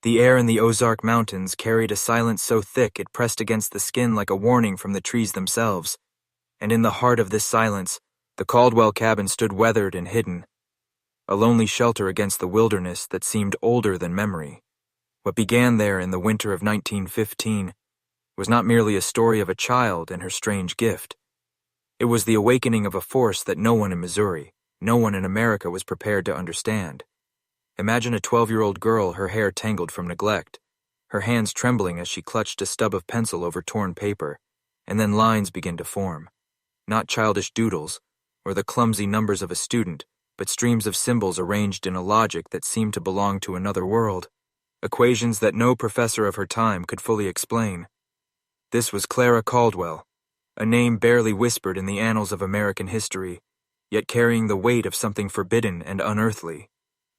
The air in the Ozark Mountains carried a silence so thick it pressed against the skin like a warning from the trees themselves. And in the heart of this silence, the Caldwell cabin stood weathered and hidden, a lonely shelter against the wilderness that seemed older than memory. What began there in the winter of 1915 was not merely a story of a child and her strange gift. It was the awakening of a force that no one in Missouri, no one in America was prepared to understand. Imagine a 12-year-old girl, her hair tangled from neglect, her hands trembling as she clutched a stub of pencil over torn paper, and then lines begin to form. Not childish doodles, or the clumsy numbers of a student, but streams of symbols arranged in a logic that seemed to belong to another world, equations that no professor of her time could fully explain. This was Clara Caldwell, a name barely whispered in the annals of American history, yet carrying the weight of something forbidden and unearthly.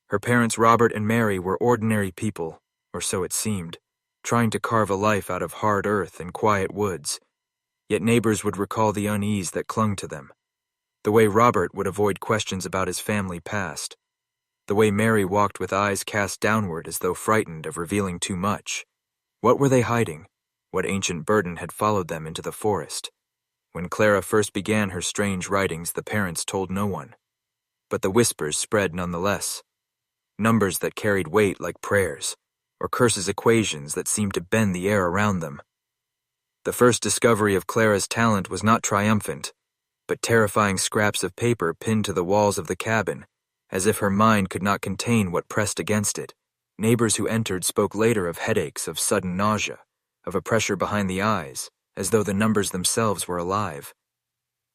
Her parents Robert and Mary were ordinary people, or so it seemed, trying to carve a life out of hard earth and quiet woods. Yet neighbors would recall the unease that clung to them, the way Robert would avoid questions about his family past, the way Mary walked with eyes cast downward as though frightened of revealing too much. What were they hiding? What ancient burden had followed them into the forest? When Clara first began her strange writings, the parents told no one. But the whispers spread nonetheless. Numbers that carried weight like prayers, or curses equations that seemed to bend the air around them. The first discovery of Clara's talent was not triumphant, but terrifying scraps of paper pinned to the walls of the cabin, as if her mind could not contain what pressed against it. Neighbors who entered spoke later of headaches, of sudden nausea, of a pressure behind the eyes, as though the numbers themselves were alive.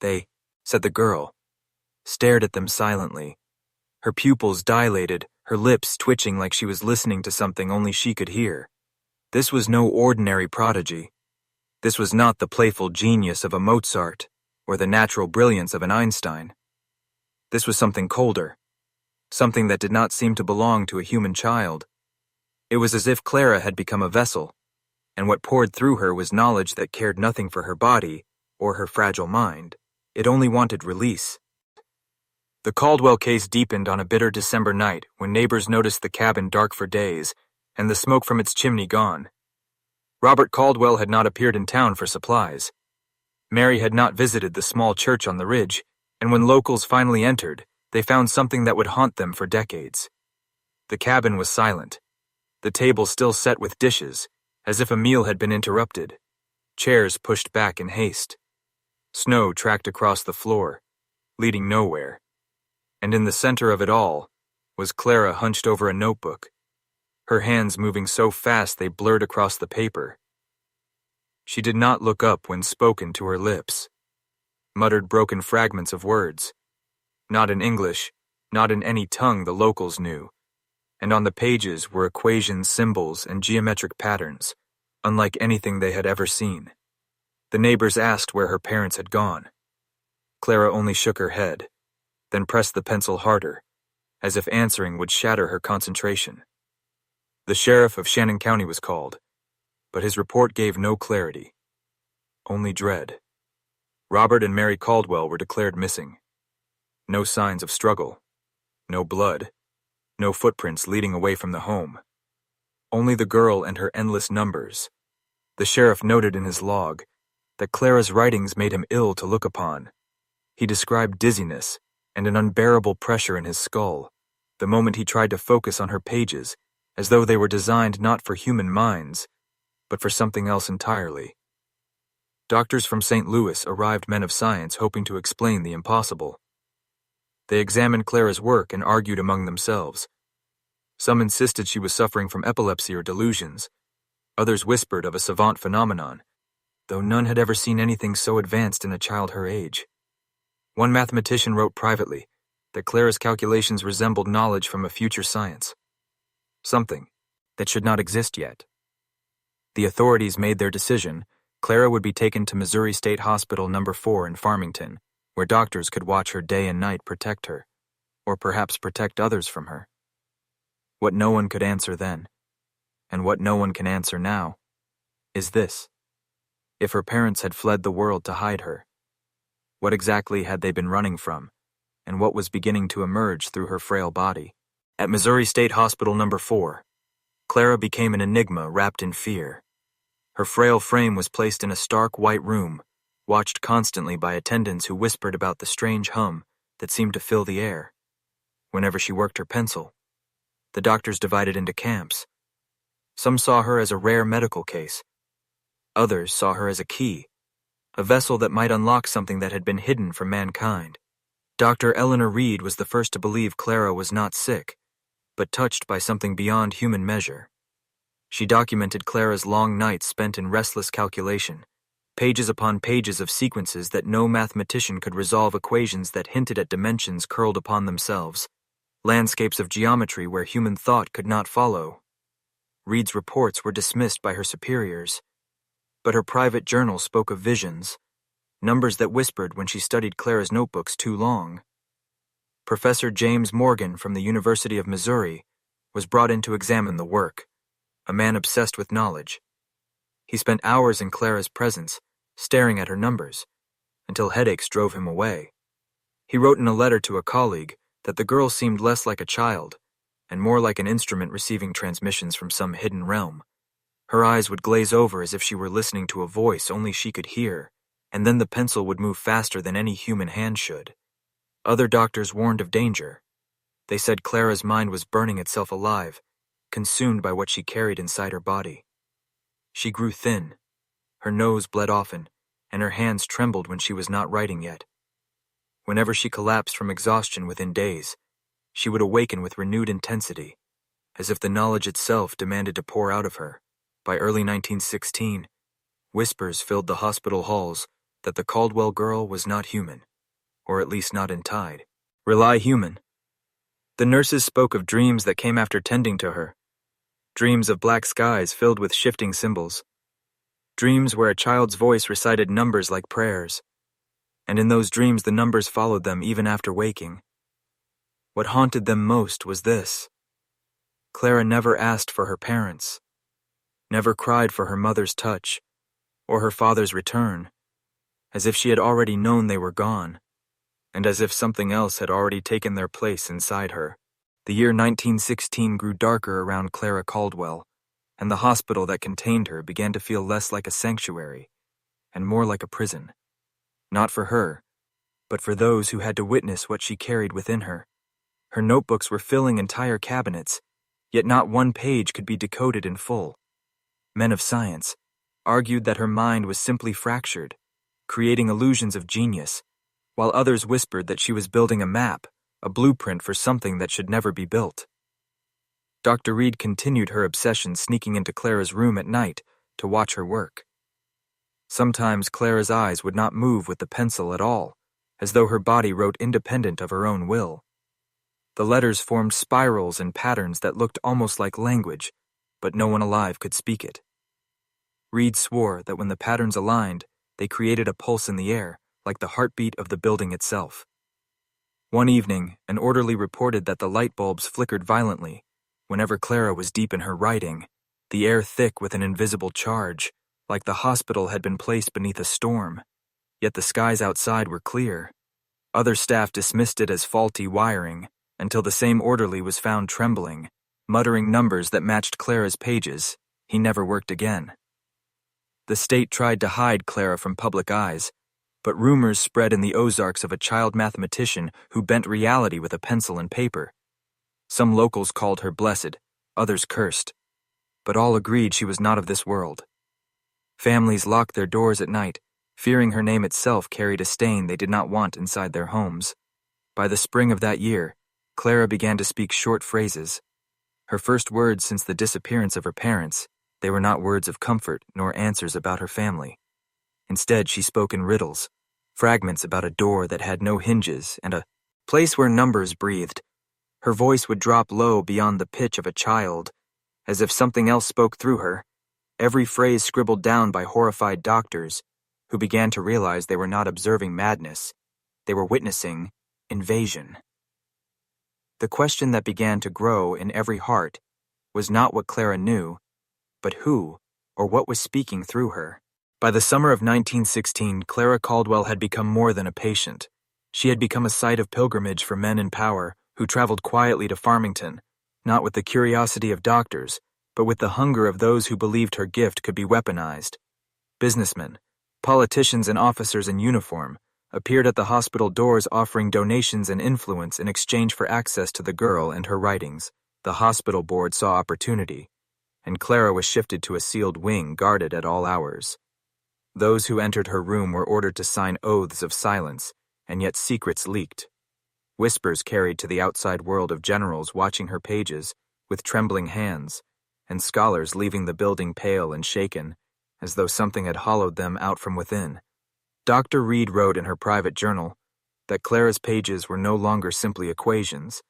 They, said the girl, stared at them silently, her pupils dilated, her lips twitching like she was listening to something only she could hear. This was no ordinary prodigy. This was not the playful genius of a Mozart or the natural brilliance of an Einstein. This was something colder, something that did not seem to belong to a human child. It was as if Clara had become a vessel, and what poured through her was knowledge that cared nothing for her body or her fragile mind. It only wanted release. The Caldwell case deepened on a bitter December night when neighbors noticed the cabin dark for days and the smoke from its chimney gone. Robert Caldwell had not appeared in town for supplies. Mary had not visited the small church on the ridge, and when locals finally entered, they found something that would haunt them for decades. The cabin was silent, the table still set with dishes, as if a meal had been interrupted, chairs pushed back in haste. Snow tracked across the floor, leading nowhere. And in the center of it all was Clara hunched over a notebook, her hands moving so fast they blurred across the paper. She did not look up when spoken to her lips, muttered broken fragments of words, not in English, not in any tongue the locals knew, and on the pages were equations, symbols, and geometric patterns, unlike anything they had ever seen. The neighbors asked where her parents had gone. Clara only shook her head, then pressed the pencil harder, as if answering would shatter her concentration. The sheriff of Shannon County was called, but his report gave no clarity, only dread. Robert and Mary Caldwell were declared missing. No signs of struggle, no blood, no footprints leading away from the home. Only the girl and her endless numbers. The sheriff noted in his log that Clara's writings made him ill to look upon. He described dizziness and an unbearable pressure in his skull the moment he tried to focus on her pages, as though they were designed not for human minds, but for something else entirely. Doctors from St. Louis arrived, men of science hoping to explain the impossible. They examined Clara's work and argued among themselves. Some insisted she was suffering from epilepsy or delusions. Others whispered of a savant phenomenon, though none had ever seen anything so advanced in a child her age. One mathematician wrote privately that Clara's calculations resembled knowledge from a future science, something that should not exist yet. The authorities made their decision. Clara would be taken to Missouri State Hospital No. 4 in Farmington, where doctors could watch her day and night, protect her, or perhaps protect others from her. What no one could answer then, and what no one can answer now, is this. If her parents had fled the world to hide her, what exactly had they been running from, and what was beginning to emerge through her frail body? At Missouri State Hospital No. 4, Clara became an enigma wrapped in fear. Her frail frame was placed in a stark white room, watched constantly by attendants who whispered about the strange hum that seemed to fill the air. Whenever she worked her pencil, the doctors divided into camps. Some saw her as a rare medical case. Others saw her as a key, a vessel that might unlock something that had been hidden from mankind. Dr. Eleanor Reed was the first to believe Clara was not sick, but touched by something beyond human measure. She documented Clara's long nights spent in restless calculation, pages upon pages of sequences that no mathematician could resolve, equations that hinted at dimensions curled upon themselves, landscapes of geometry where human thought could not follow. Reed's reports were dismissed by her superiors, but her private journal spoke of visions, numbers that whispered when she studied Clara's notebooks too long. Professor James Morgan from the University of Missouri was brought in to examine the work, a man obsessed with knowledge. He spent hours in Clara's presence, staring at her numbers, until headaches drove him away. He wrote in a letter to a colleague that the girl seemed less like a child and more like an instrument receiving transmissions from some hidden realm. Her eyes would glaze over as if she were listening to a voice only she could hear, and then the pencil would move faster than any human hand should. Other doctors warned of danger. They said Clara's mind was burning itself alive, consumed by what she carried inside her body. She grew thin. Her nose bled often, and her hands trembled when she was not writing yet. Whenever she collapsed from exhaustion within days, she would awaken with renewed intensity, as if the knowledge itself demanded to pour out of her. By early 1916, whispers filled the hospital halls that the Caldwell girl was not human, or at least not untied. Rely human. The nurses spoke of dreams that came after tending to her, dreams of black skies filled with shifting symbols, dreams where a child's voice recited numbers like prayers, and in those dreams the numbers followed them even after waking. What haunted them most was this: Clara never asked for her parents, never cried for her mother's touch, or her father's return, as if she had already known they were gone, and as if something else had already taken their place inside her. The year 1916 grew darker around Clara Caldwell, and the hospital that contained her began to feel less like a sanctuary and more like a prison. Not for her, but for those who had to witness what she carried within her. Her notebooks were filling entire cabinets, yet not one page could be decoded in full. Men of science argued that her mind was simply fractured, creating illusions of genius, while others whispered that she was building a map, a blueprint for something that should never be built. Dr. Reed continued her obsession, sneaking into Clara's room at night to watch her work. Sometimes Clara's eyes would not move with the pencil at all, as though her body wrote independent of her own will. The letters formed spirals and patterns that looked almost like language, but no one alive could speak it. Reed swore that when the patterns aligned, they created a pulse in the air, like the heartbeat of the building itself. One evening, an orderly reported that the light bulbs flickered violently whenever Clara was deep in her writing, the air thick with an invisible charge, like the hospital had been placed beneath a storm. Yet the skies outside were clear. Other staff dismissed it as faulty wiring, until the same orderly was found trembling, muttering numbers that matched Clara's pages. He never worked again. The state tried to hide Clara from public eyes, but rumors spread in the Ozarks of a child mathematician who bent reality with a pencil and paper. Some locals called her blessed, others cursed, but all agreed she was not of this world. Families locked their doors at night, fearing her name itself carried a stain they did not want inside their homes. By the spring of that year, Clara began to speak short phrases. Her first words since the disappearance of her parents, they were not words of comfort nor answers about her family. Instead, she spoke in riddles, fragments about a door that had no hinges and a place where numbers breathed. Her voice would drop low beyond the pitch of a child, as if something else spoke through her, every phrase scribbled down by horrified doctors, who began to realize they were not observing madness, they were witnessing invasion. The question that began to grow in every heart was not what Clara knew, but who or what was speaking through her. By the summer of 1916, Clara Caldwell had become more than a patient. She had become a site of pilgrimage for men in power who traveled quietly to Farmington, not with the curiosity of doctors, but with the hunger of those who believed her gift could be weaponized. Businessmen, politicians, and officers in uniform appeared at the hospital doors offering donations and influence in exchange for access to the girl and her writings. The hospital board saw opportunity, and Clara was shifted to a sealed wing guarded at all hours. Those who entered her room were ordered to sign oaths of silence, and yet secrets leaked. Whispers carried to the outside world of generals watching her pages with trembling hands, and scholars leaving the building pale and shaken, as though something had hollowed them out from within. Dr. Reed wrote in her private journal that Clara's pages were no longer simply equations.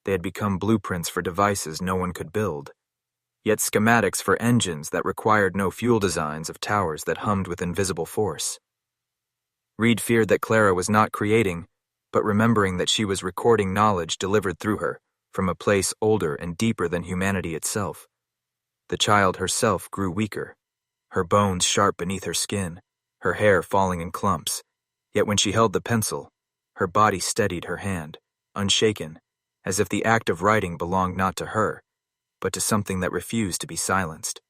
They had become blueprints for devices no one could build, yet schematics for engines that required no fuel designs of towers that hummed with invisible force. Reed feared that Clara was not creating, but remembering that she was recording knowledge delivered through her from a place older and deeper than humanity itself. The child herself grew weaker, her bones sharp beneath her skin, her hair falling in clumps, yet when she held the pencil, her body steadied her hand, unshaken, as if the act of writing belonged not to her, but to something that refused to be silenced.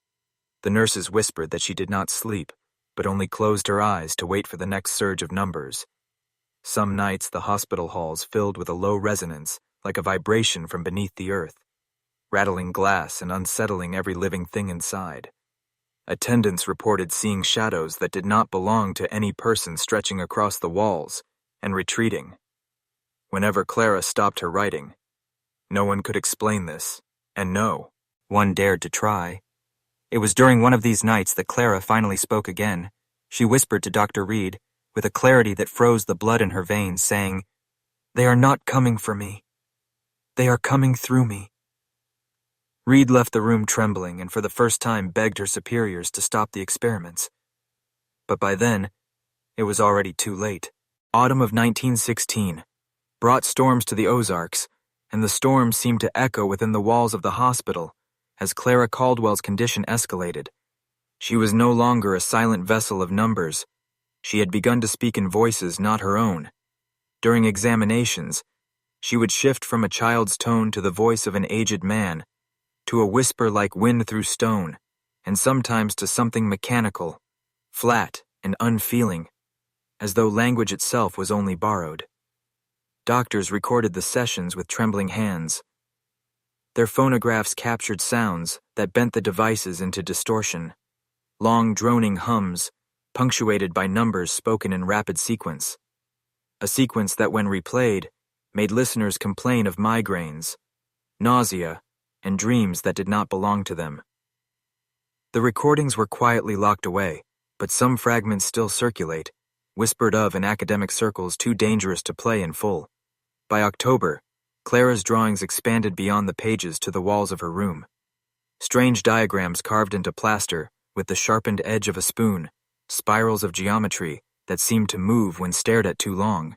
The nurses whispered that she did not sleep, but only closed her eyes to wait for the next surge of numbers. Some nights the hospital halls filled with a low resonance, like a vibration from beneath the earth, rattling glass and unsettling every living thing inside. Attendants reported seeing shadows that did not belong to any person stretching across the walls and retreating. Whenever Clara stopped her writing, no one could explain this, and no one dared to try. It was during one of these nights that Clara finally spoke again. She whispered to Dr. Reed, with a clarity that froze the blood in her veins, saying, "They are not coming for me. They are coming through me." Reed left the room trembling and for the first time begged her superiors to stop the experiments. But by then, it was already too late. Autumn of 1916 brought storms to the Ozarks, and the storms seemed to echo within the walls of the hospital as Clara Caldwell's condition escalated. She was no longer a silent vessel of numbers. She had begun to speak in voices not her own. During examinations, she would shift from a child's tone to the voice of an aged man, to a whisper like wind through stone, and sometimes to something mechanical, flat and unfeeling, as though language itself was only borrowed. Doctors recorded the sessions with trembling hands. Their phonographs captured sounds that bent the devices into distortion, long droning hums, punctuated by numbers spoken in rapid sequence. A sequence that, when replayed, made listeners complain of migraines, nausea, and dreams that did not belong to them. The recordings were quietly locked away, but some fragments still circulate, whispered of in academic circles too dangerous to play in full. By October, Clara's drawings expanded beyond the pages to the walls of her room. Strange diagrams carved into plaster with the sharpened edge of a spoon, spirals of geometry that seemed to move when stared at too long.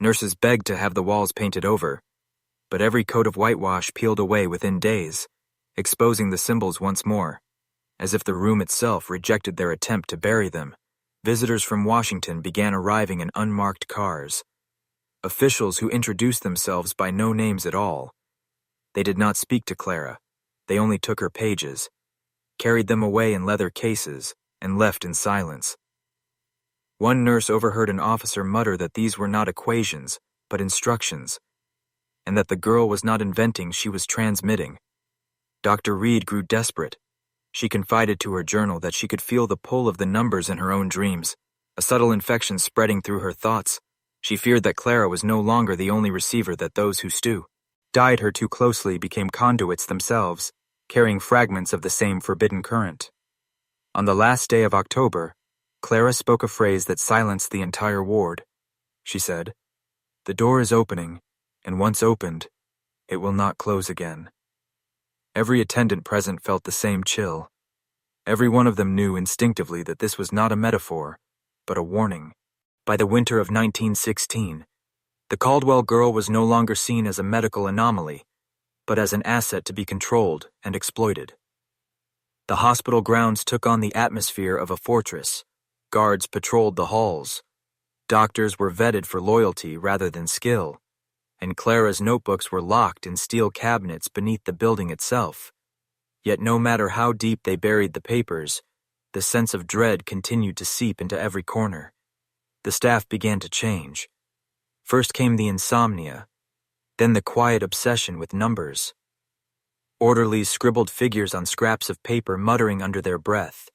Nurses begged to have the walls painted over, but every coat of whitewash peeled away within days, exposing the symbols once more. As if the room itself rejected their attempt to bury them, visitors from Washington began arriving in unmarked cars. Officials who introduced themselves by no names at all. They did not speak to Clara. They only took her pages, carried them away in leather cases, and left in silence. One nurse overheard an officer mutter that these were not equations, but instructions, and that the girl was not inventing, she was transmitting. Dr. Reed grew desperate. She confided to her journal that she could feel the pull of the numbers in her own dreams, a subtle infection spreading through her thoughts. She feared that Clara was no longer the only receiver, that those who died her too closely became conduits themselves, carrying fragments of the same forbidden current. On the last day of October, Clara spoke a phrase that silenced the entire ward. She said, "The door is opening, and once opened, it will not close again." Every attendant present felt the same chill. Every one of them knew instinctively that this was not a metaphor, but a warning. By the winter of 1916, the Caldwell girl was no longer seen as a medical anomaly, but as an asset to be controlled and exploited. The hospital grounds took on the atmosphere of a fortress. Guards patrolled the halls. Doctors were vetted for loyalty rather than skill, and Clara's notebooks were locked in steel cabinets beneath the building itself. Yet no matter how deep they buried the papers, the sense of dread continued to seep into every corner. The staff began to change. First came the insomnia, then the quiet obsession with numbers. Orderlies scribbled figures on scraps of paper, muttering under their breath.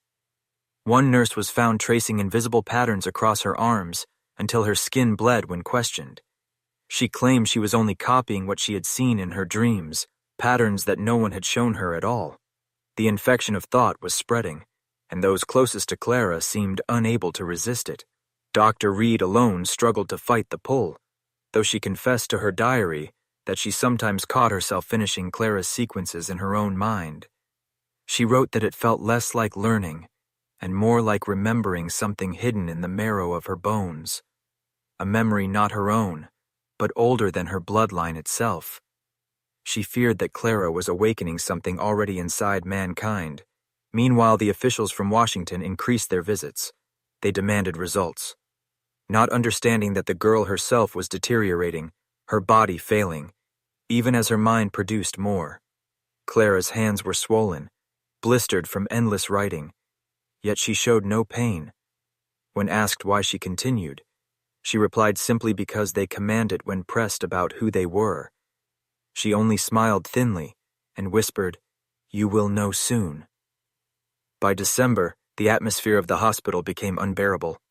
One nurse was found tracing invisible patterns across her arms until her skin bled when questioned. She claimed she was only copying what she had seen in her dreams, patterns that no one had shown her at all. The infection of thought was spreading, and those closest to Clara seemed unable to resist it. Dr. Reed alone struggled to fight the pull, though she confessed to her diary that she sometimes caught herself finishing Clara's sequences in her own mind. She wrote that it felt less like learning and more like remembering something hidden in the marrow of her bones, a memory not her own, but older than her bloodline itself. She feared that Clara was awakening something already inside mankind. Meanwhile, the officials from Washington increased their visits. They demanded results. Not understanding that the girl herself was deteriorating, her body failing, even as her mind produced more. Clara's hands were swollen, blistered from endless writing, yet she showed no pain. When asked why she continued, she replied simply because they commanded when pressed about who they were. She only smiled thinly and whispered, "You will know soon." By December, the atmosphere of the hospital became unbearable.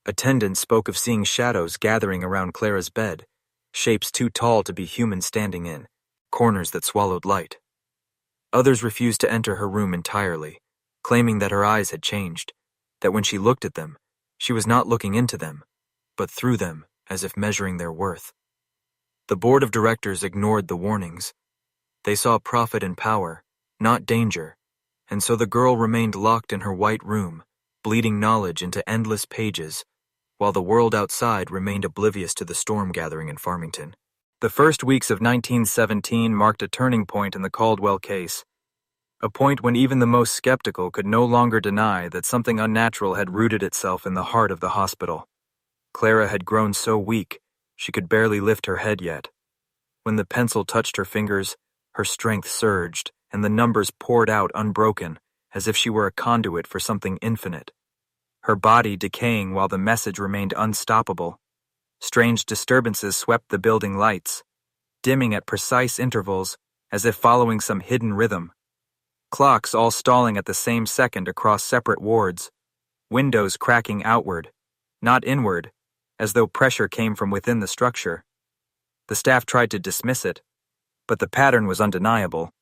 Attendants spoke of seeing shadows gathering around Clara's bed, shapes too tall to be human standing in, corners that swallowed light. Others refused to enter her room entirely, claiming that her eyes had changed, that when she looked at them, she was not looking into them, but through them, as if measuring their worth. The board of directors ignored the warnings. They saw profit and power, not danger, and so the girl remained locked in her white room, bleeding knowledge into endless pages, while the world outside remained oblivious to the storm gathering in Farmington. The first weeks of 1917 marked a turning point in the Caldwell case, a point when even the most skeptical could no longer deny that something unnatural had rooted itself in the heart of the hospital. Clara had grown so weak, she could barely lift her head yet. When the pencil touched her fingers, her strength surged, and the numbers poured out unbroken, as if she were a conduit for something infinite. Her body decaying while the message remained unstoppable. Strange disturbances swept the building lights, dimming at precise intervals, as if following some hidden rhythm. Clocks all stalling at the same second across separate wards, windows cracking outward, not inward, as though pressure came from within the structure. The staff tried to dismiss it, but the pattern was undeniable.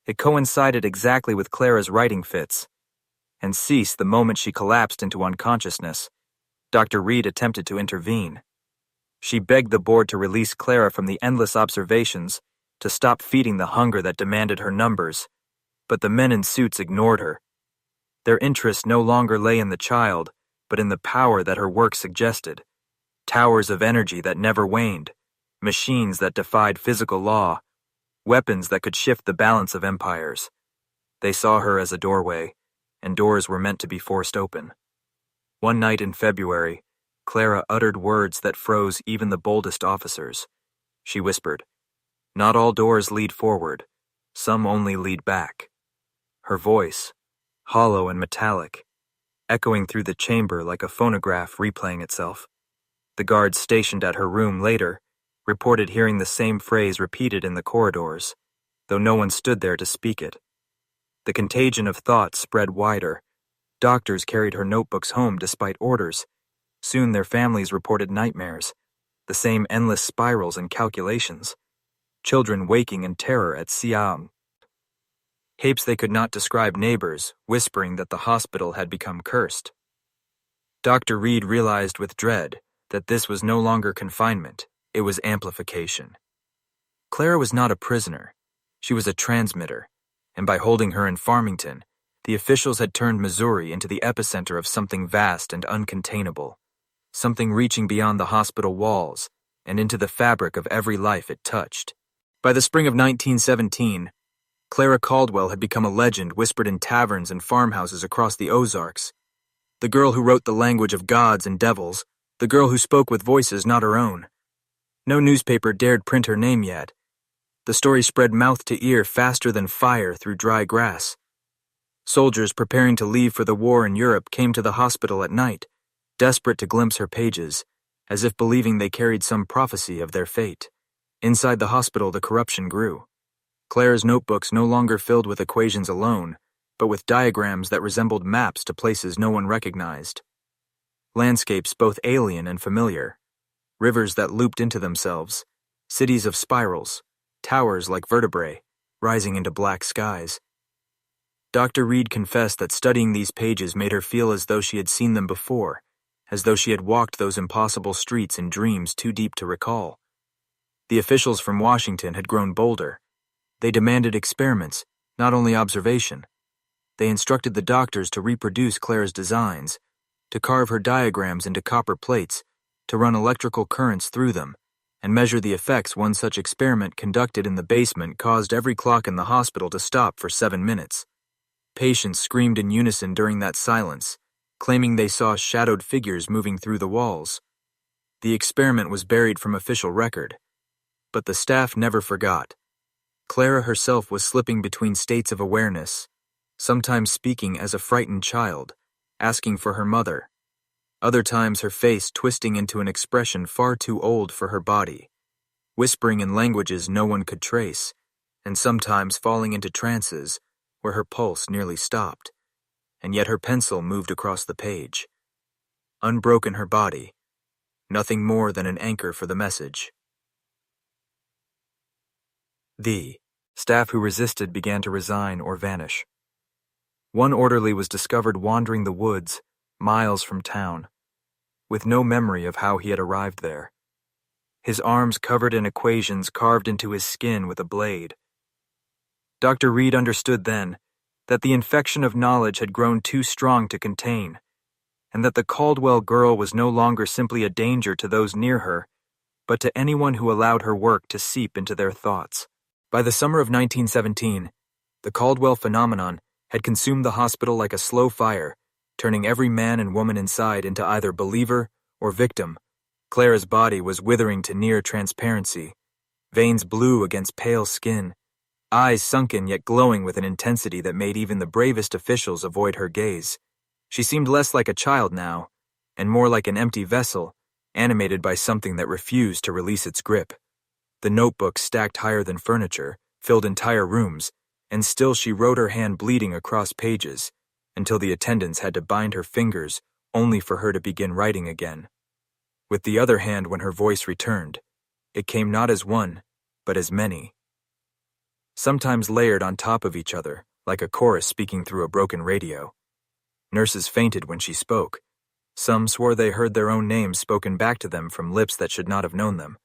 It coincided exactly with Clara's writing fits, and ceased the moment she collapsed into unconsciousness. Dr. Reed attempted to intervene. She begged the board to release Clara from the endless observations, to stop feeding the hunger that demanded her numbers, but the men in suits ignored her. Their interest no longer lay in the child, but in the power that her work suggested. Towers of energy that never waned, machines that defied physical law, weapons that could shift the balance of empires. They saw her as a doorway, and doors were meant to be forced open. One night in February, Clara uttered words that froze even the boldest officers. She whispered, "Not all doors lead forward, some only lead back." Her voice, hollow and metallic, echoing through the chamber like a phonograph replaying itself. The guards stationed at her room later reported hearing the same phrase repeated in the corridors, though no one stood there to speak it. The contagion of thought spread wider. Doctors carried her notebooks home despite orders. Soon their families reported nightmares, the same endless spirals and calculations. Children waking in terror at Siam. Hapes they could not describe neighbors, whispering that the hospital had become cursed. Dr. Reed realized with dread that this was no longer confinement, it was amplification. Clara was not a prisoner. She was a transmitter, and by holding her in Farmington, the officials had turned Missouri into the epicenter of something vast and uncontainable, something reaching beyond the hospital walls and into the fabric of every life it touched. By the spring of 1917, Clara Caldwell had become a legend whispered in taverns and farmhouses across the Ozarks. The girl who wrote the language of gods and devils, the girl who spoke with voices not her own. No newspaper dared print her name yet. The story spread mouth to ear faster than fire through dry grass, Soldiers preparing to leave for the war in Europe came to the hospital at night, desperate to glimpse her pages, as if believing they carried some prophecy of their fate. Inside the hospital, the corruption grew. Clara's notebooks no longer filled with equations alone, but with diagrams that resembled maps to places no one recognized. Landscapes both alien and familiar. Rivers that looped into themselves. Cities of spirals. Towers like vertebrae, rising into black skies. Dr. Reed confessed that studying these pages made her feel as though she had seen them before, as though she had walked those impossible streets in dreams too deep to recall. The officials from Washington had grown bolder. They demanded experiments, not only observation. They instructed the doctors to reproduce Clara's designs, to carve her diagrams into copper plates, to run electrical currents through them, and measure the effects one such experiment conducted in the basement caused every clock in the hospital to stop for 7 minutes. Patients screamed in unison during that silence, claiming they saw shadowed figures moving through the walls. The experiment was buried from official record, but the staff never forgot. Clara herself was slipping between states of awareness, sometimes speaking as a frightened child, asking for her mother, other times her face twisting into an expression far too old for her body, whispering in languages no one could trace, and sometimes falling into trances where her pulse nearly stopped, and yet her pencil moved across the page. Unbroken her body, nothing more than an anchor for the message. The staff who resisted began to resign or vanish. One orderly was discovered wandering the woods, miles from town, with no memory of how he had arrived there. His arms covered in equations carved into his skin with a blade. Dr. Reed understood then that the infection of knowledge had grown too strong to contain, and that the Caldwell girl was no longer simply a danger to those near her, but to anyone who allowed her work to seep into their thoughts. By the summer of 1917, the Caldwell phenomenon had consumed the hospital like a slow fire, turning every man and woman inside into either believer or victim. Clara's body was withering to near transparency, veins blue against pale skin, eyes sunken yet glowing with an intensity that made even the bravest officials avoid her gaze. She seemed less like a child now, and more like an empty vessel, animated by something that refused to release its grip. The notebooks stacked higher than furniture filled entire rooms, and still she wrote, her hand bleeding across pages, until the attendants had to bind her fingers only for her to begin writing again. With the other hand, when her voice returned, it came not as one, but as many. Sometimes layered on top of each other, like a chorus speaking through a broken radio. Nurses fainted when she spoke. Some swore they heard their own names spoken back to them from lips that should not have known them.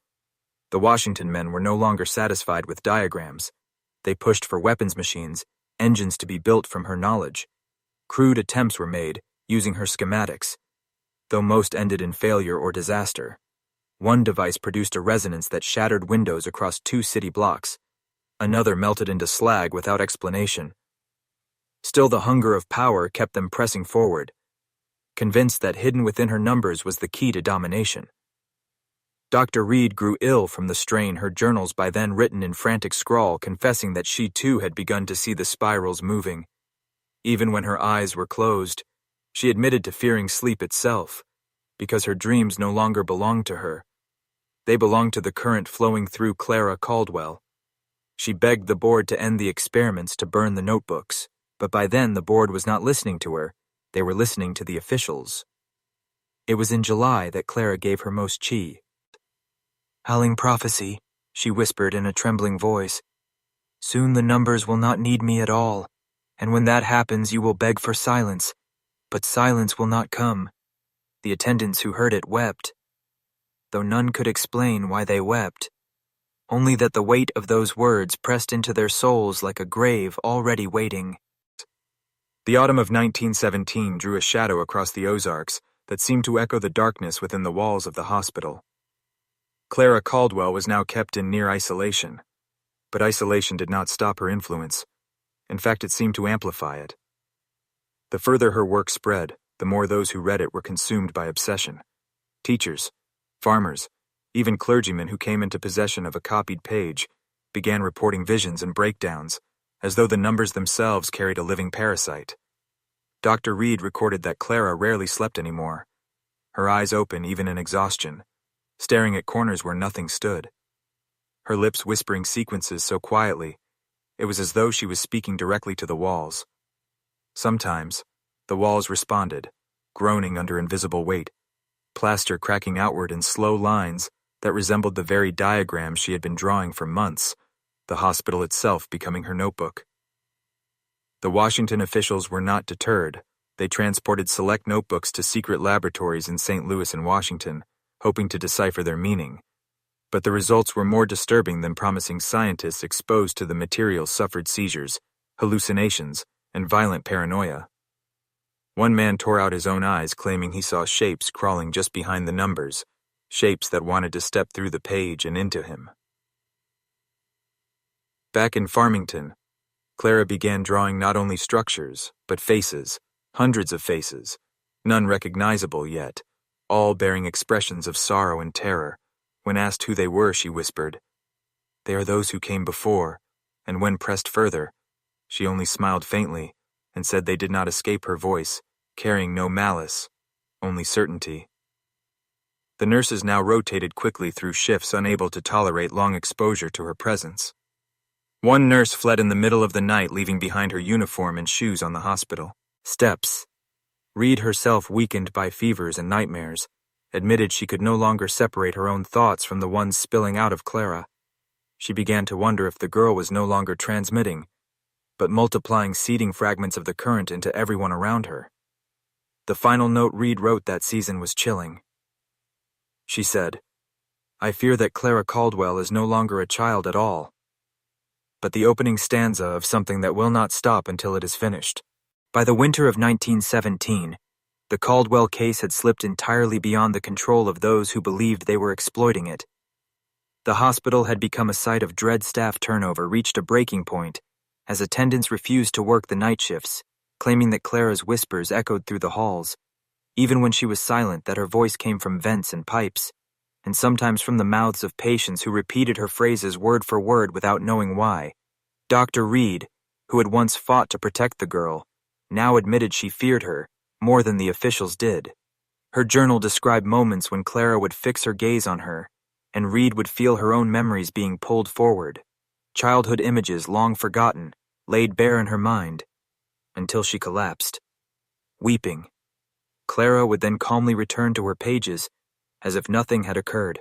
The Washington men were no longer satisfied with diagrams. They pushed for weapons machines, engines to be built from her knowledge. Crude attempts were made, using her schematics, though most ended in failure or disaster. One device produced a resonance that shattered windows across 2 city blocks. Another melted into slag without explanation. Still, the hunger of power kept them pressing forward, convinced that hidden within her numbers was the key to domination. Dr. Reed grew ill from the strain, her journals by then written in frantic scrawl confessing that she too had begun to see the spirals moving. Even when her eyes were closed, she admitted to fearing sleep itself, because her dreams no longer belonged to her. They belonged to the current flowing through Clara Caldwell. She begged the board to end the experiments, to burn the notebooks, but by then the board was not listening to her. They were listening to the officials. It was in July that Clara gave her most chi. "Howling prophecy," she whispered in a trembling voice. "Soon the numbers will not need me at all, and when that happens you will beg for silence, but silence will not come." The attendants who heard it wept, though none could explain why they wept, only that the weight of those words pressed into their souls like a grave already waiting. The autumn of 1917 drew a shadow across the Ozarks that seemed to echo the darkness within the walls of the hospital. Clara Caldwell was now kept in near isolation, but isolation did not stop her influence. In fact, it seemed to amplify it. The further her work spread, the more those who read it were consumed by obsession. Teachers, farmers, even clergymen who came into possession of a copied page began reporting visions and breakdowns, as though the numbers themselves carried a living parasite. Dr. Reed recorded that Clara rarely slept anymore, her eyes open even in exhaustion, staring at corners where nothing stood. Her lips whispering sequences so quietly, it was as though she was speaking directly to the walls. Sometimes, the walls responded, groaning under invisible weight, plaster cracking outward in slow lines that resembled the very diagrams she had been drawing for months, the hospital itself becoming her notebook. The Washington officials were not deterred. They transported select notebooks to secret laboratories in St. Louis and Washington, hoping to decipher their meaning. But the results were more disturbing than promising scientists exposed to the material suffered seizures, hallucinations, and violent paranoia. One man tore out his own eyes, claiming he saw shapes crawling just behind the numbers, shapes that wanted to step through the page and into him. Back in Farmington, Clara began drawing not only structures, but faces, hundreds of faces, none recognizable yet, all bearing expressions of sorrow and terror. When asked who they were, she whispered, "They are those who came before," and when pressed further, she only smiled faintly and said they did not escape her voice, carrying no malice, only certainty. The nurses now rotated quickly through shifts, unable to tolerate long exposure to her presence. One nurse fled in the middle of the night, leaving behind her uniform and shoes on the hospital steps. Reed, herself weakened by fevers and nightmares, admitted she could no longer separate her own thoughts from the ones spilling out of Clara. She began to wonder if the girl was no longer transmitting, but multiplying seeding fragments of the current into everyone around her. The final note Reed wrote that season was chilling. She said, "I fear that Clara Caldwell is no longer a child at all." But the opening stanza of something that will not stop until it is finished. By the winter of 1917, the Caldwell case had slipped entirely beyond the control of those who believed they were exploiting it. The hospital had become a site of dread. Staff turnover reached a breaking point as attendants refused to work the night shifts, claiming that Clara's whispers echoed through the halls, even when she was silent, that her voice came from vents and pipes, and sometimes from the mouths of patients who repeated her phrases word for word without knowing why. Dr. Reed, who had once fought to protect the girl, now admitted she feared her more than the officials did. Her journal described moments when Clara would fix her gaze on her, and Reed would feel her own memories being pulled forward, childhood images long forgotten, laid bare in her mind, until she collapsed, weeping. Clara would then calmly return to her pages, as if nothing had occurred,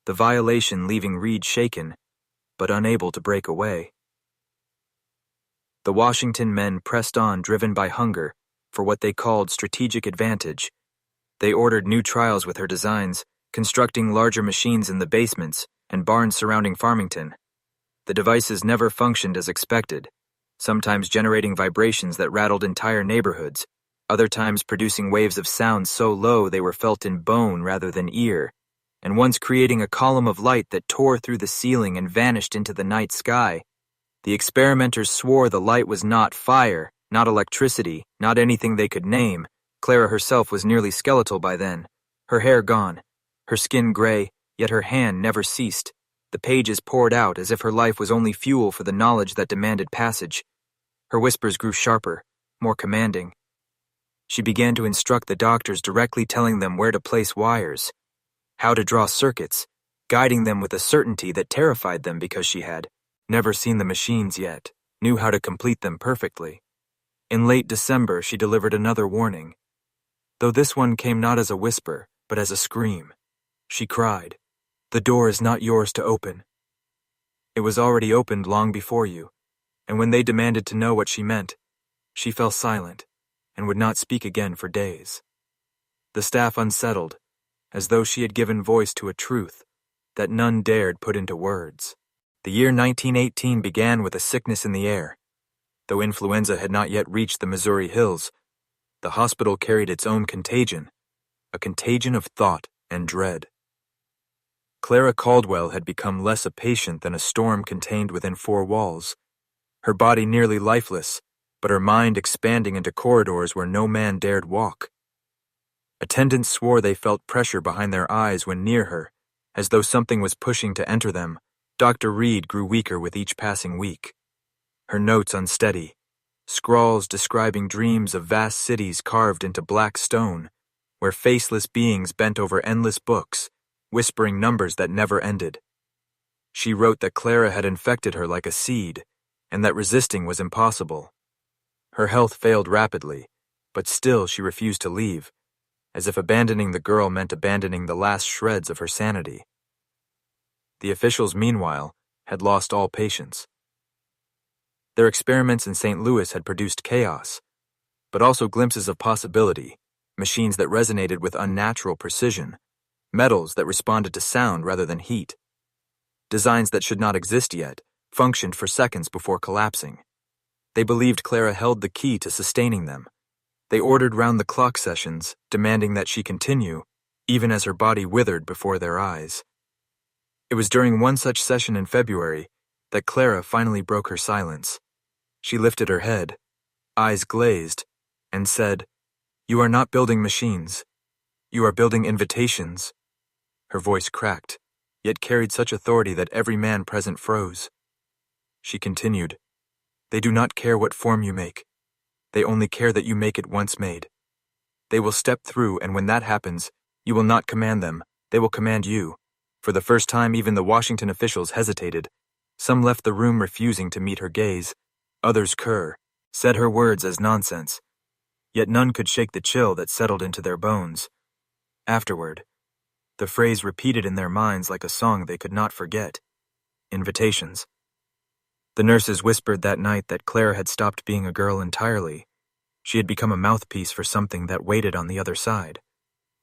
the violation leaving Reed shaken, but unable to break away. The Washington men pressed on, driven by hunger for what they called strategic advantage. They ordered new trials with her designs, constructing larger machines in the basements and barns surrounding Farmington. The devices never functioned as expected, sometimes generating vibrations that rattled entire neighborhoods, other times producing waves of sound so low they were felt in bone rather than ear, and once creating a column of light that tore through the ceiling and vanished into the night sky. The experimenters swore the light was not fire, not electricity, not anything they could name. Clara herself was nearly skeletal by then, her hair gone, her skin gray, yet her hand never ceased. The pages poured out as if her life was only fuel for the knowledge that demanded passage. Her whispers grew sharper, more commanding. She began to instruct the doctors, directly telling them where to place wires, how to draw circuits, guiding them with a certainty that terrified them because she had never seen the machines yet, knew how to complete them perfectly. In late December, she delivered another warning, though this one came not as a whisper, but as a scream. She cried, "The door is not yours to open." It was already opened long before you, and when they demanded to know what she meant, she fell silent and would not speak again for days. The staff unsettled, as though she had given voice to a truth that none dared put into words. The year 1918 began with a sickness in the air. Though influenza had not yet reached the Missouri hills, the hospital carried its own contagion, a contagion of thought and dread. Clara Caldwell had become less a patient than a storm contained within four walls, her body nearly lifeless, but her mind expanding into corridors where no man dared walk. Attendants swore they felt pressure behind their eyes when near her, as though something was pushing to enter them. Dr. Reed grew weaker with each passing week. her notes unsteady, scrawls describing dreams of vast cities carved into black stone, where faceless beings bent over endless books, whispering numbers that never ended. She wrote that Clara had infected her like a seed, and that resisting was impossible. Her health failed rapidly, but still she refused to leave, as if abandoning the girl meant abandoning the last shreds of her sanity. The officials, meanwhile, had lost all patience. Their experiments in St. Louis had produced chaos, but also glimpses of possibility, machines that resonated with unnatural precision, metals that responded to sound rather than heat. Designs that should not exist yet functioned for seconds before collapsing. They believed Clara held the key to sustaining them. They ordered round-the-clock sessions, demanding that she continue, even as her body withered before their eyes. It was during one such session in February that Clara finally broke her silence. She lifted her head, eyes glazed, and said, "You are not building machines. You are building invitations." Her voice cracked, yet carried such authority that every man present froze. She continued, "They do not care what form you make. They only care that you make it once made. They will step through, and when that happens, you will not command them, they will command you." For the first time, even the Washington officials hesitated. Some left the room refusing to meet her gaze. Others said her words as nonsense. Yet none could shake the chill that settled into their bones. Afterward, the phrase repeated in their minds like a song they could not forget. Invitations. The nurses whispered that night that Clara had stopped being a girl entirely. She had become a mouthpiece for something that waited on the other side.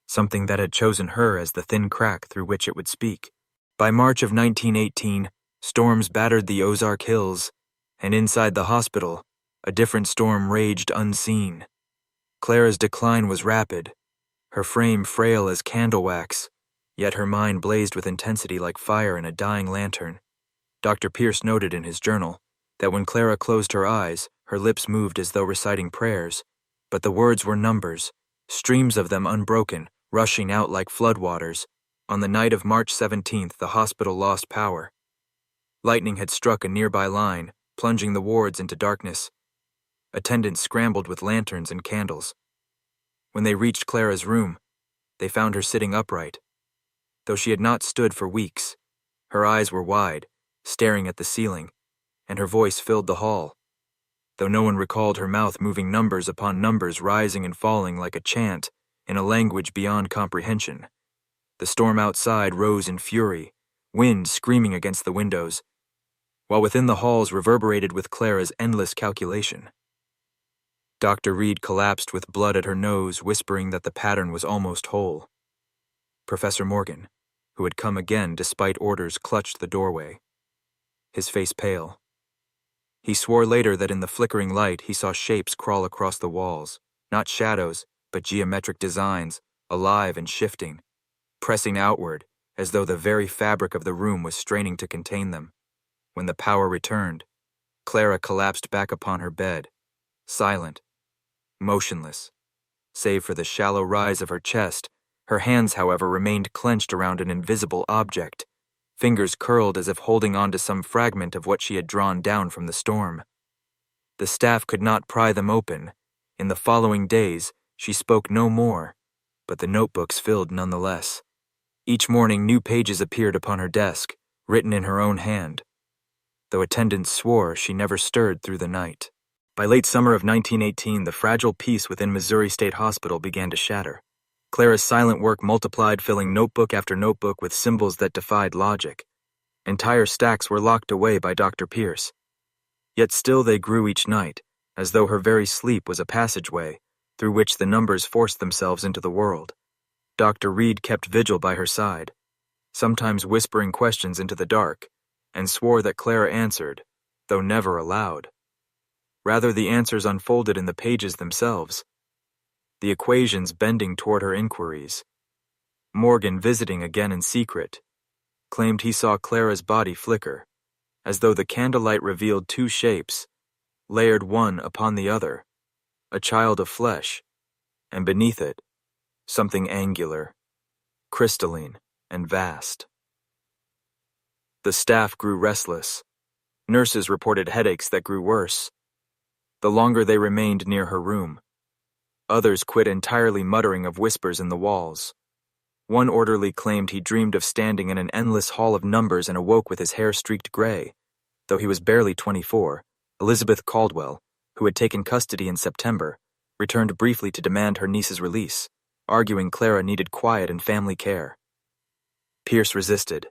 Something that had chosen her as the thin crack through which it would speak. By March of 1918, storms battered the Ozark hills, and inside the hospital, a different storm raged unseen. Clara's decline was rapid, her frame frail as candle wax, yet her mind blazed with intensity like fire in a dying lantern. Dr. Pierce noted in his journal that when Clara closed her eyes, her lips moved as though reciting prayers, but the words were numbers, streams of them unbroken, rushing out like floodwaters. On the night of March 17th, the hospital lost power. Lightning had struck a nearby line, plunging the wards into darkness. Attendants scrambled with lanterns and candles. When they reached Clara's room, they found her sitting upright. Though she had not stood for weeks, her eyes were wide, staring at the ceiling, and her voice filled the hall. Though no one recalled her mouth moving numbers upon numbers rising and falling like a chant in a language beyond comprehension. The storm outside rose in fury, wind screaming against the windows, while within the halls reverberated with Clara's endless calculation. Dr. Reed collapsed with blood at her nose, whispering that the pattern was almost whole. Professor Morgan, who had come again despite orders, clutched the doorway, his face pale. He swore later that in the flickering light he saw shapes crawl across the walls, not shadows, but geometric designs, alive and shifting, pressing outward as though the very fabric of the room was straining to contain them. When the power returned, Clara collapsed back upon her bed, silent, motionless, save for the shallow rise of her chest. Her hands, however, remained clenched around an invisible object, fingers curled as if holding on to some fragment of what she had drawn down from the storm. The staff could not pry them open. In the following days, she spoke no more, but the notebooks filled nonetheless. Each morning, new pages appeared upon her desk, written in her own hand. Though attendants swore, she never stirred through the night. By late summer of 1918, the fragile peace within Missouri State Hospital began to shatter. Clara's silent work multiplied, filling notebook after notebook with symbols that defied logic. Entire stacks were locked away by Dr. Pierce. Yet still they grew each night, as though her very sleep was a passageway through which the numbers forced themselves into the world. Dr. Reed kept vigil by her side, sometimes whispering questions into the dark, and swore that Clara answered, though never aloud. Rather, the answers unfolded in the pages themselves, the equations bending toward her inquiries. Morgan, visiting again in secret, claimed he saw Clara's body flicker, as though the candlelight revealed two shapes, layered one upon the other, a child of flesh, and beneath it, something angular, crystalline, and vast. The staff grew restless. Nurses reported headaches that grew worse the longer they remained near her room. Others quit entirely, muttering of whispers in the walls. One orderly claimed he dreamed of standing in an endless hall of numbers and awoke with his hair streaked gray. Though he was barely 24, Elizabeth Caldwell, who had taken custody in September, returned briefly to demand her niece's release, arguing Clara needed quiet and family care. Pierce resisted,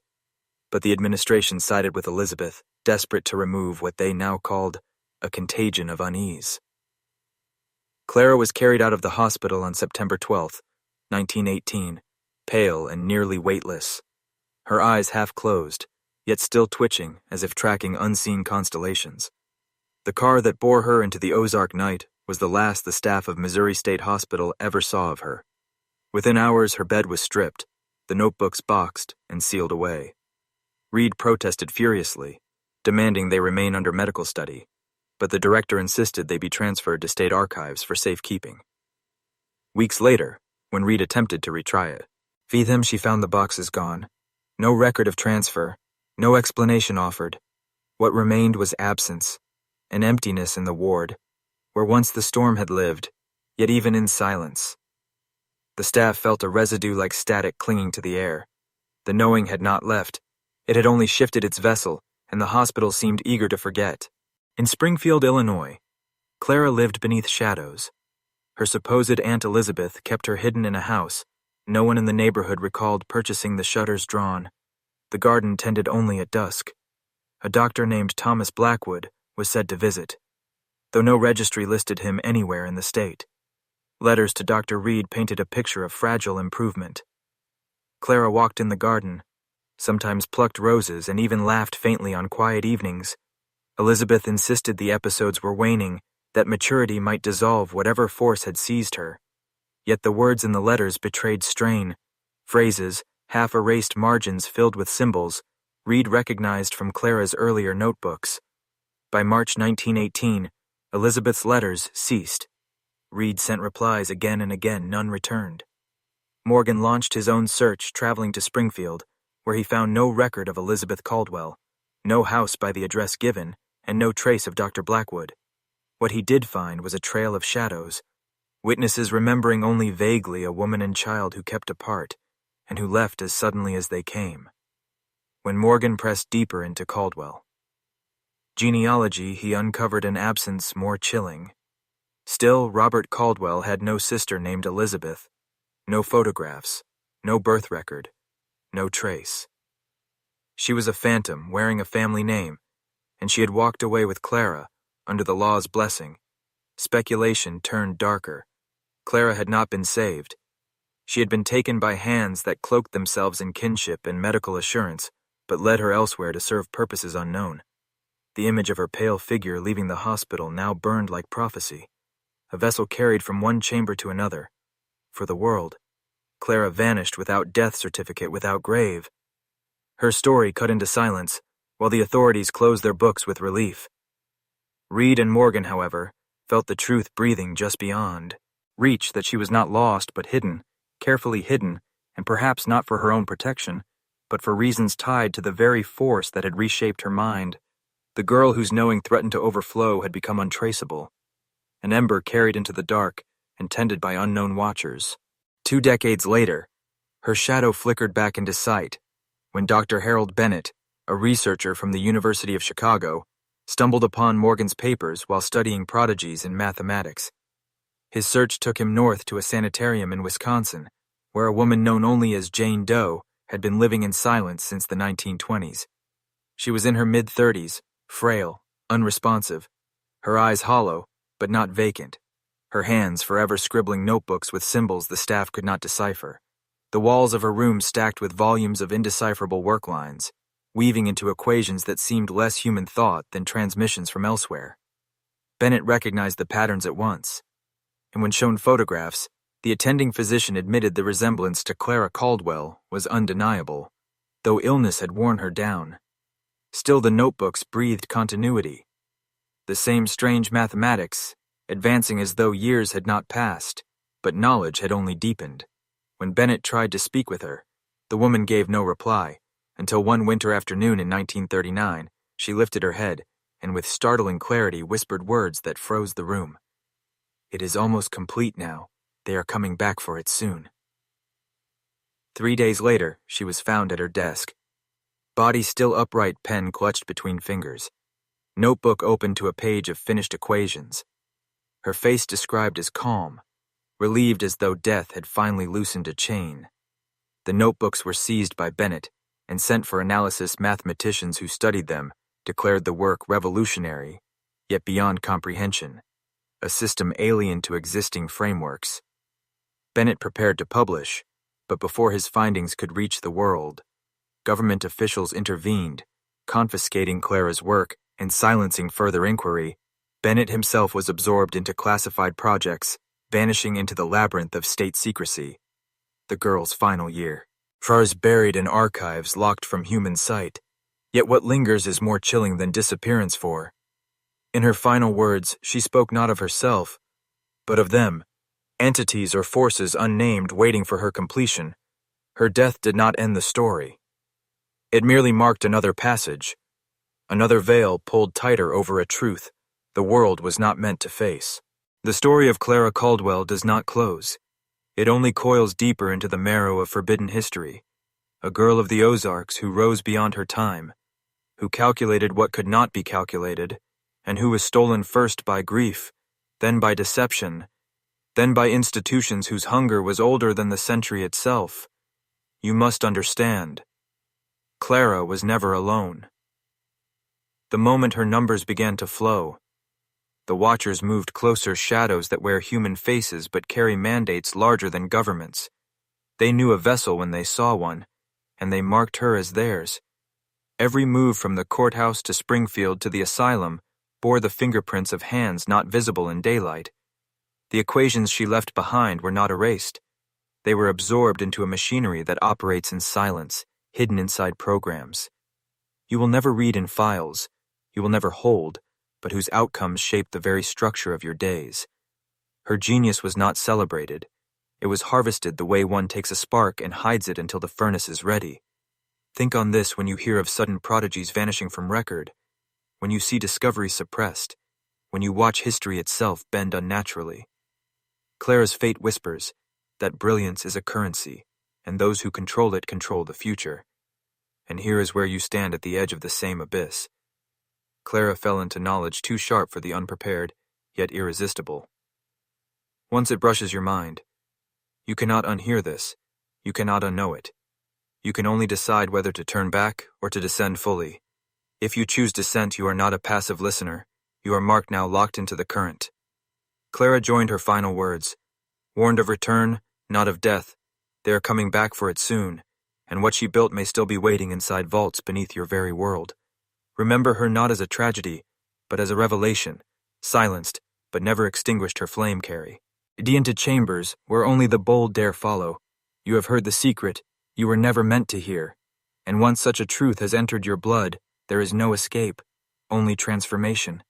but the administration sided with Elizabeth, desperate to remove what they now called a contagion of unease. Clara was carried out of the hospital on September 12, 1918, pale and nearly weightless, her eyes half closed, yet still twitching as if tracking unseen constellations. The car that bore her into the Ozark night was the last the staff of Missouri State Hospital ever saw of her. Within hours, her bed was stripped, the notebooks boxed and sealed away. Reed protested furiously, demanding they remain under medical study, but the director insisted they be transferred to state archives for safekeeping. Weeks later, when Reed attempted to retry it, she found the boxes gone. No record of transfer, no explanation offered. What remained was absence, an emptiness in the ward, where once the storm had lived, yet even in silence. The staff felt a residue like static clinging to the air. The knowing had not left. It had only shifted its vessel, and the hospital seemed eager to forget. In Springfield, Illinois, Clara lived beneath shadows. Her supposed Aunt Elizabeth kept her hidden in a house. No one in the neighborhood recalled purchasing the shutters drawn. The garden tended only at dusk. A doctor named Thomas Blackwood was said to visit, though no registry listed him anywhere in the state. Letters to Dr. Reed painted a picture of fragile improvement. Clara walked in the garden, sometimes plucked roses, and even laughed faintly on quiet evenings. Elizabeth insisted the episodes were waning, that maturity might dissolve whatever force had seized her. Yet the words in the letters betrayed strain. Phrases, half-erased margins filled with symbols, Reed recognized from Clara's earlier notebooks. By March 1918, Elizabeth's letters ceased. Reed sent replies again and again, none returned. Morgan launched his own search, traveling to Springfield, where he found no record of Elizabeth Caldwell, no house by the address given, and no trace of Dr. Blackwood. What he did find was a trail of shadows, witnesses remembering only vaguely a woman and child who kept apart, and who left as suddenly as they came. When Morgan pressed deeper into Caldwell, genealogy, he uncovered an absence more chilling. Still, Robert Caldwell had no sister named Elizabeth, no photographs, no birth record, no trace. She was a phantom wearing a family name, and she had walked away with Clara, under the law's blessing. Speculation turned darker. Clara had not been saved. She had been taken by hands that cloaked themselves in kinship and medical assurance, but led her elsewhere to serve purposes unknown. The image of her pale figure leaving the hospital now burned like prophecy. A vessel carried from one chamber to another. For the world, Clara vanished without death certificate, without grave. Her story cut into silence, while the authorities closed their books with relief. Reed and Morgan, however, felt the truth breathing just beyond reach, that she was not lost but hidden, carefully hidden, and perhaps not for her own protection, but for reasons tied to the very force that had reshaped her mind. The girl whose knowing threatened to overflow had become untraceable, an ember carried into the dark and tended by unknown watchers. 2 decades later, her shadow flickered back into sight when Dr. Harold Bennett, a researcher from the University of Chicago, stumbled upon Morgan's papers while studying prodigies in mathematics. His search took him north to a sanitarium in Wisconsin, where a woman known only as Jane Doe had been living in silence since the 1920s. She was in her mid-30s, frail, unresponsive, her eyes hollow, but not vacant, her hands forever scribbling notebooks with symbols the staff could not decipher, the walls of her room stacked with volumes of indecipherable work lines, weaving into equations that seemed less human thought than transmissions from elsewhere. Bennett recognized the patterns at once, and when shown photographs, the attending physician admitted the resemblance to Clara Caldwell was undeniable, though illness had worn her down. Still, the notebooks breathed continuity. The same strange mathematics, advancing as though years had not passed, but knowledge had only deepened. When Bennett tried to speak with her, the woman gave no reply, until one winter afternoon in 1939, she lifted her head and with startling clarity whispered words that froze the room. "It is almost complete now. They are coming back for it soon." 3 days later, she was found at her desk. Body still upright, pen clutched between fingers. Notebook open to a page of finished equations. Her face described as calm, relieved as though death had finally loosened a chain. The notebooks were seized by Bennett and sent for analysis. Mathematicians who studied them declared the work revolutionary, yet beyond comprehension, a system alien to existing frameworks. Bennett prepared to publish, but before his findings could reach the world, government officials intervened, confiscating Clara's work and silencing further inquiry. Bennett himself was absorbed into classified projects, vanishing into the labyrinth of state secrecy. The girl's final year. Fars buried in archives locked from human sight, yet what lingers is more chilling than disappearance for. In her final words, she spoke not of herself, but of them, entities or forces unnamed waiting for her completion. Her death did not end the story. It merely marked another passage, another veil pulled tighter over a truth the world was not meant to face. The story of Clara Caldwell does not close. It only coils deeper into the marrow of forbidden history. A girl of the Ozarks who rose beyond her time, who calculated what could not be calculated, and who was stolen first by grief, then by deception, then by institutions whose hunger was older than the century itself. You must understand, Clara was never alone. The moment her numbers began to flow, the watchers moved closer, shadows that wear human faces but carry mandates larger than governments. They knew a vessel when they saw one, and they marked her as theirs. Every move from the courthouse to Springfield to the asylum bore the fingerprints of hands not visible in daylight. The equations she left behind were not erased. They were absorbed into a machinery that operates in silence, hidden inside programs. You will never read in files, you will never hold, but whose outcomes shape the very structure of your days. Her genius was not celebrated. It was harvested the way one takes a spark and hides it until the furnace is ready. Think on this when you hear of sudden prodigies vanishing from record, when you see discovery suppressed, when you watch history itself bend unnaturally. Clara's fate whispers that brilliance is a currency, and those who control it control the future. And here is where you stand at the edge of the same abyss. Clara fell into knowledge too sharp for the unprepared, yet irresistible. Once it brushes your mind, you cannot unhear this, you cannot unknow it. You can only decide whether to turn back or to descend fully. If you choose descent, you are not a passive listener, you are marked now, locked into the current. Clara joined her final words, warned of return, not of death. They are coming back for it soon, and what she built may still be waiting inside vaults beneath your very world. Remember her not as a tragedy, but as a revelation, silenced, but never extinguished her flame carry. Into chambers where only the bold dare follow. You have heard the secret you were never meant to hear, and once such a truth has entered your blood, there is no escape, only transformation.